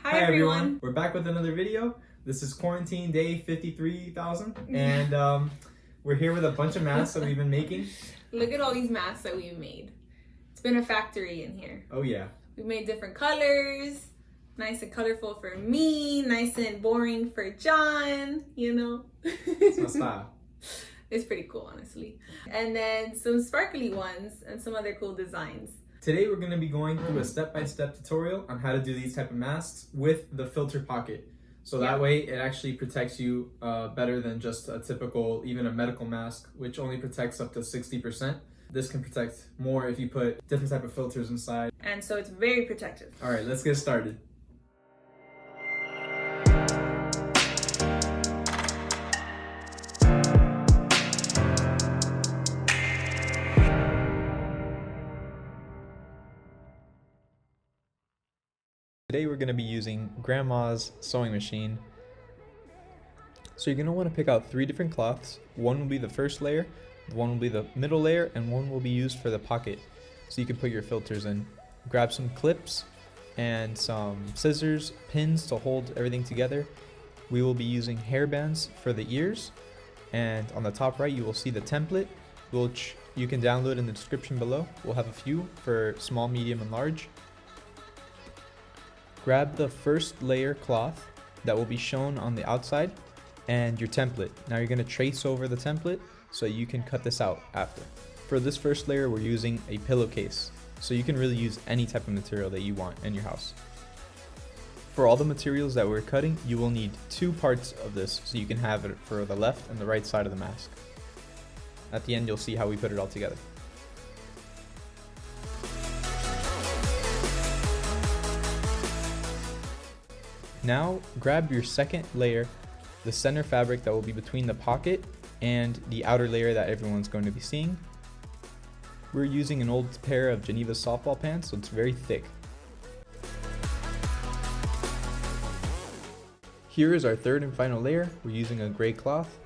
Hi everyone! We're back with another video. This is quarantine day 53,000 and we're here with a bunch of masks that we've been making. Look at all these masks that we've made. It's been a factory in here. Oh yeah. We made different colors. Nice and colorful for me. Nice and boring for John, you know. It's my style. It's pretty cool, honestly. And then some sparkly ones and some other cool designs. Today we're going to be going through a step-by-step tutorial on how to do these type of masks with the filter pocket. So that way it actually protects you better than just a typical, even a medical mask, which only protects up to 60%. This can protect more if you put different type of filters inside. And so it's very protective. All right, let's get started. Today we're going to be using Grandma's sewing machine. So you're going to want to pick out 3 different cloths. One will be the first layer, one will be the middle layer, and one will be used for the pocket. So you can put your filters in. Grab some clips and some scissors, pins to hold everything together. We will be using hair bands for the ears. And on the top right you will see the template, which you can download in the description below. We'll have a few for small, medium, and large. Grab the first layer cloth that will be shown on the outside and your template. Now you're going to trace over the template so you can cut this out after. For this first layer we're using a pillowcase, so you can really use any type of material that you want in your house. For all the materials that we're cutting, you will need 2 parts of this so you can have it for the left and the right side of the mask. At the end you'll see how we put it all together. Now grab your second layer, the center fabric that will be between the pocket and the outer layer that everyone's going to be seeing. We're using an old pair of Geneva softball pants, so it's very thick. Here is our third and final layer. We're using a gray cloth.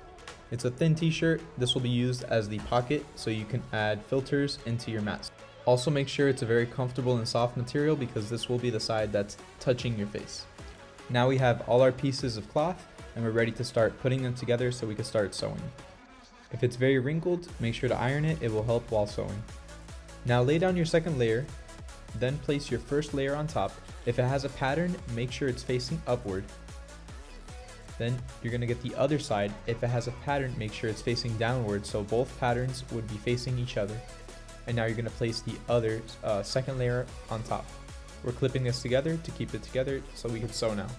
It's a thin t-shirt. This will be used as the pocket so you can add filters into your mask. Also make sure it's a very comfortable and soft material because this will be the side that's touching your face. Now we have all our pieces of cloth and we're ready to start putting them together so we can start sewing. If it's very wrinkled, make sure to iron it, it will help while sewing. Now lay down your second layer, then place your first layer on top. If it has a pattern, make sure it's facing upward. Then you're going to get the other side. If it has a pattern, make sure it's facing downward so both patterns would be facing each other. And now you're going to place the other second layer on top. We're clipping this together to keep it together so we can sew now.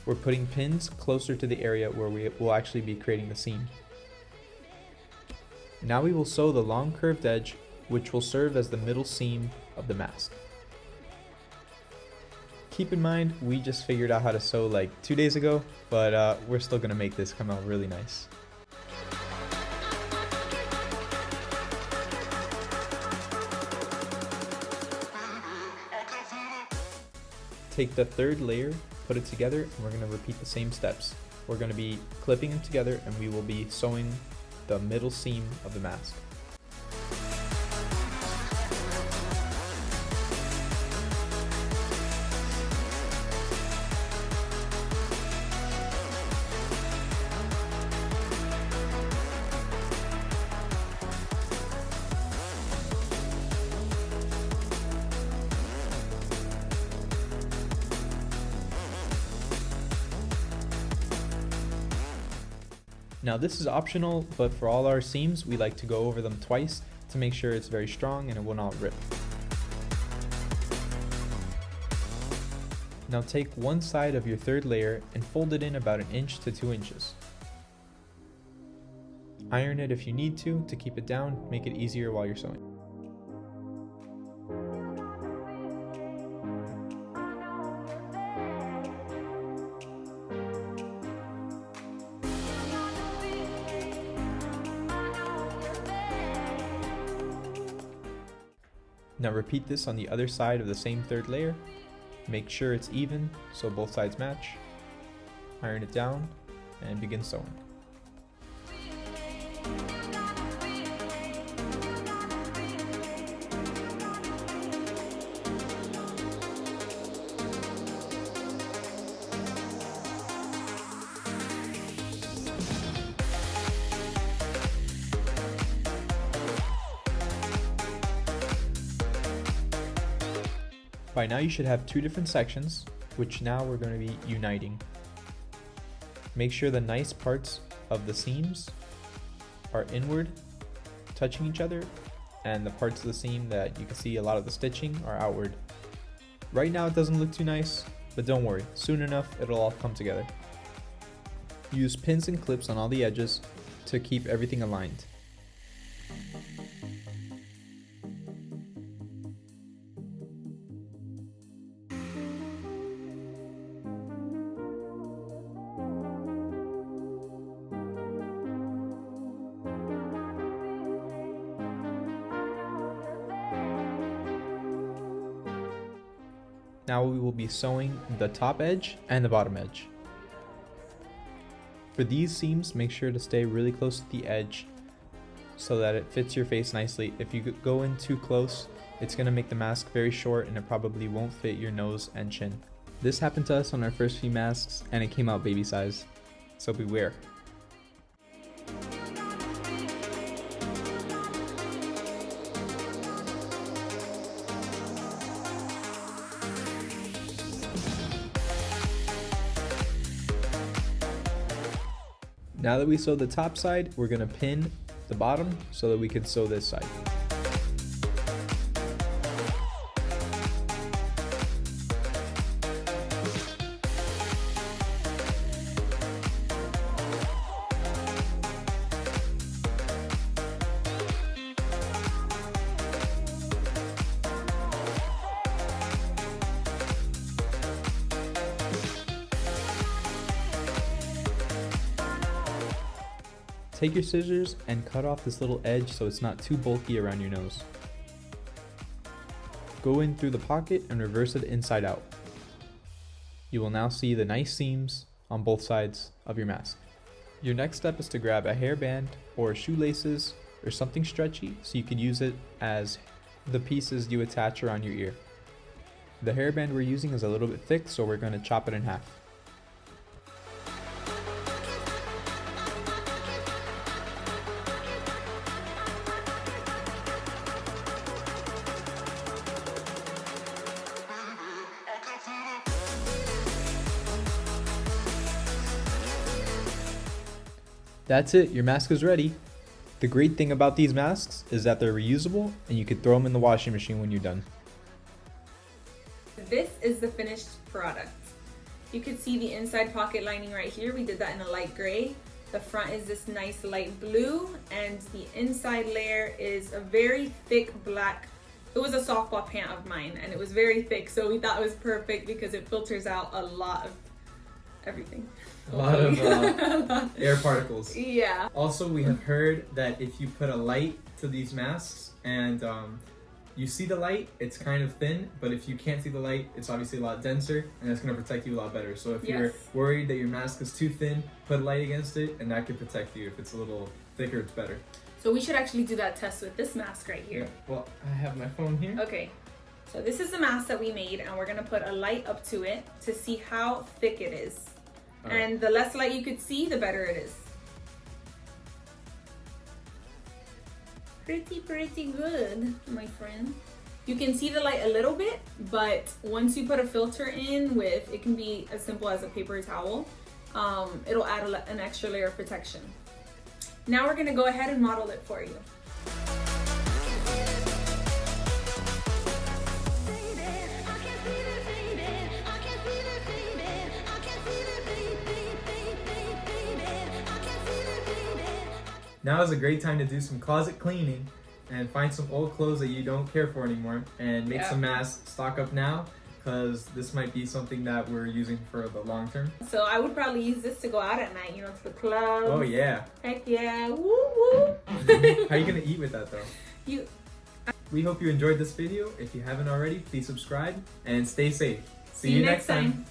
We're putting pins closer to the area where we will actually be creating the seam. Now we will sew the long curved edge, which will serve as the middle seam of the mask. Keep in mind, we just figured out how to sew like 2 days ago, but we're still going to make this come out really nice. Take the third layer, put it together, and we're going to repeat the same steps. We're going to be clipping them together and we will be sewing the middle seam of the mask. Now this is optional, but for all our seams, we like to go over them twice to make sure it's very strong and it will not rip. Now take one side of your third layer and fold it in about 1 inch to 2 inches. Iron it if you need to keep it down, make it easier while you're sewing. Now repeat this on the other side of the same third layer. Make sure it's even so both sides match. Iron it down and begin sewing. By now you should have two different sections, which now we're going to be uniting. Make sure the nice parts of the seams are inward, touching each other, and the parts of the seam that you can see a lot of the stitching are outward. Right now it doesn't look too nice, but don't worry, soon enough it'll all come together. Use pins and clips on all the edges to keep everything aligned. Now we will be sewing the top edge and the bottom edge. For these seams, make sure to stay really close to the edge so that it fits your face nicely. If you go in too close, it's going to make the mask very short and it probably won't fit your nose and chin. This happened to us on our first few masks and it came out baby size, so beware. Now that we sewed the top side, we're going to pin the bottom so that we can sew this side. Take your scissors and cut off this little edge so it's not too bulky around your nose. Go in through the pocket and reverse it inside out. You will now see the nice seams on both sides of your mask. Your next step is to grab a hairband or shoelaces or something stretchy so you can use it as the pieces you attach around your ear. The hairband we're using is a little bit thick, so we're going to chop it in half. That's it, your mask is ready. The great thing about these masks is that they're reusable and you can throw them in the washing machine when you're done. This is the finished product. You can see the inside pocket lining right here. We did that in a light gray. The front is this nice light blue, and the inside layer is a very thick black. It was a softball pant of mine and it was very thick, so we thought it was perfect because it filters out a lot of everything. A lot of air particles. Yeah. Also, we have heard that if you put a light to these masks and you see the light, it's kind of thin, but if you can't see the light, it's obviously a lot denser and that's going to protect you a lot better. So if you're worried that your mask is too thin, put a light against it and that can protect you. If it's a little thicker, it's better. So we should actually do that test with this mask right here. Yeah. Well, I have my phone here. Okay. So this is the mask that we made and we're going to put a light up to it to see how thick it is. And the less light you could see, the better it is. Pretty good, my friend. You can see the light a little bit, but once you put a filter in with, it can be as simple as a paper towel, it'll add an extra layer of protection. Now we're gonna go ahead and model it for you. Now is a great time to do some closet cleaning and find some old clothes that you don't care for anymore and make some masks. Stock up now because this might be something that we're using for the long term. So I would probably use this to go out at night, you know, to the club. Oh yeah. Heck yeah, woo woo. How are you gonna eat with that though? We hope you enjoyed this video. If you haven't already, please subscribe and stay safe. See you next time.